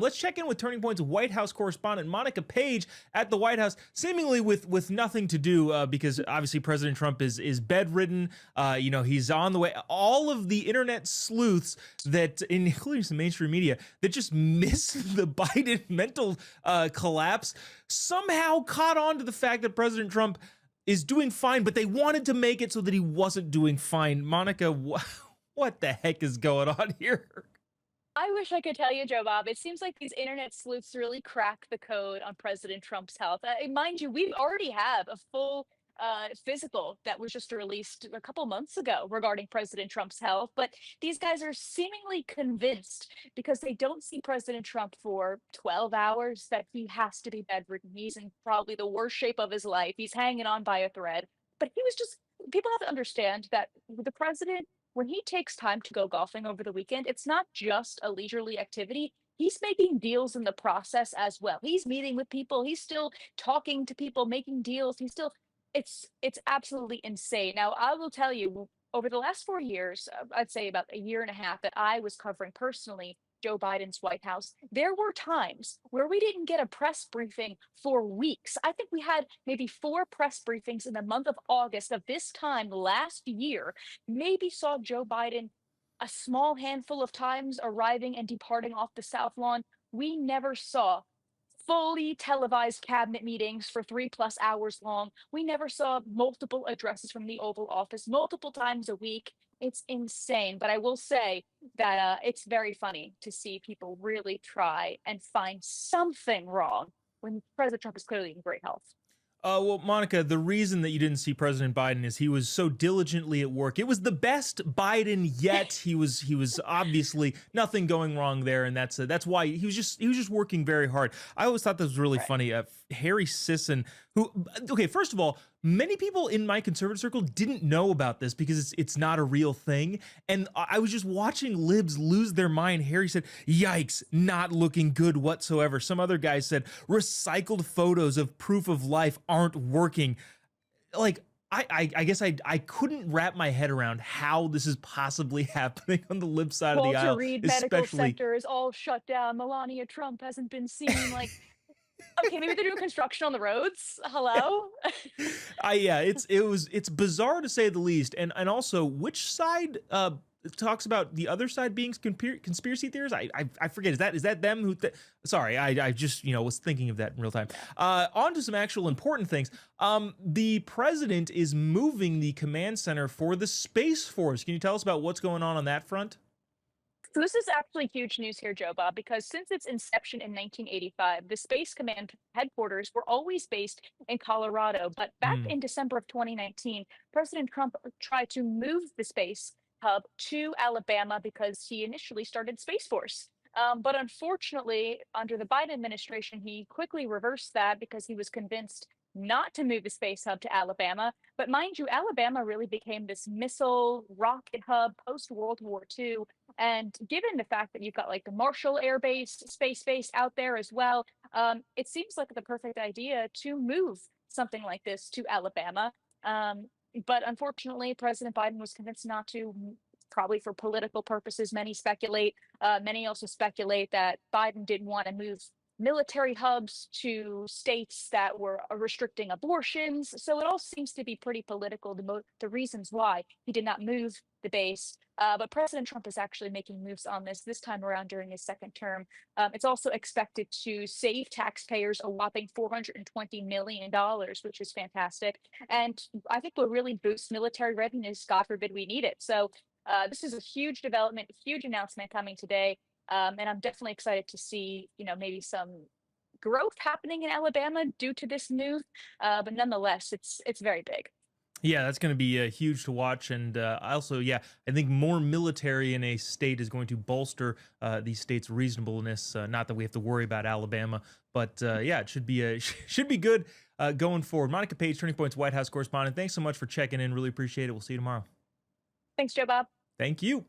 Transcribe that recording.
Let's check in with Turning Point's White House correspondent Monica Paige at the White House, seemingly with nothing to do because obviously President Trump is bedridden. He's on the way. All of the internet sleuths that, including some mainstream media, that just miss the Biden mental collapse, somehow caught on to the fact that President Trump is doing fine, but they wanted to make it so that he wasn't doing fine. Monica, what the heck is going on here? I wish I could tell you, Jobob. It seems like these internet sleuths really crack the code on President Trump's health. Mind you, we already have a full physical that was just released a couple months ago regarding President Trump's health. But these guys are seemingly convinced because they don't see President Trump for 12 hours that he has to be bedridden. He's in probably the worst shape of his life. He's hanging on by a thread. But he was just, people have to understand that the president, when he takes time to go golfing over the weekend, it's not just a leisurely activity. He's making deals in the process as well. He's meeting with people. He's still talking to people, making deals. He's still, it's absolutely insane. Now, I will tell you, over the last 4 years, I'd say about a year and a half that I was covering personally Joe Biden's White House, there were times where we didn't get a press briefing for weeks. I think we had maybe 4 press briefings in the month of August of this time last year. Maybe saw Joe Biden a small handful of times arriving and departing off the South Lawn. We never saw fully televised cabinet meetings for 3+ hours long. We never saw multiple addresses from the Oval Office multiple times a week. It's insane. But I will say that it's very funny to see people really try and find something wrong when President Trump is clearly in great health. Well, Monica, the reason that you didn't see President Biden is he was so diligently at work. It was the best Biden yet. He was obviously nothing going wrong there, and that's why he was just working very hard. I always thought this was really funny. Harry Sisson, who, okay, first of all, many people in my conservative circle didn't know about this because it's not a real thing. And I was just watching libs lose their mind. Harry said, "Yikes, not looking good whatsoever." Some other guys said, "Recycled photos of proof of life aren't working." Like, I guess I couldn't wrap my head around how this is possibly happening on the lib side of the Walter aisle, Reed Medical especially. Center is all shut down. Melania Trump hasn't been seen. Like, okay, maybe they're doing construction on the roads. Hello? Yeah, it's bizarre to say the least, and also which side talks about the other side being conspiracy theorists? I forget. Is that them who? Sorry, I just was thinking of that in real time. On to some actual important things. The president is moving the command center for the Space Force. Can you tell us about what's going on that front? So this is actually huge news here, Joe Bob, because since its inception in 1985, the Space Command headquarters were always based in Colorado. But back Hmm. in December of 2019, President Trump tried to move the space hub to Alabama because he initially started Space Force. But unfortunately, under the Biden administration, he quickly reversed that because he was convinced not to move the space hub to Alabama. But mind you, Alabama really became this missile rocket hub post World War II. And given the fact that you've got like the Marshall Air Base, Space Base out there as well, it seems like the perfect idea to move something like this to Alabama. Um, but unfortunately, President Biden was convinced not to, probably for political purposes. Many speculate. Many also speculate that Biden didn't want to move military hubs to states that were restricting abortions. So it all seems to be pretty political, the reasons why he did not move the base. But President Trump is actually making moves on this time around during his second term. It's also expected to save taxpayers a whopping $420 million, which is fantastic. And I think will really boost military readiness. God forbid we need it. So this is a huge development, huge announcement coming today. And I'm definitely excited to see, maybe some growth happening in Alabama due to this move. But nonetheless, it's very big. Yeah, that's going to be huge to watch, and also, yeah, I think more military in a state is going to bolster the state's reasonableness. Not that we have to worry about Alabama, but yeah, it should be should be good going forward. Monica Paige, Turning Point's White House correspondent. Thanks so much for checking in. Really appreciate it. We'll see you tomorrow. Thanks, Joe Bob. Thank you.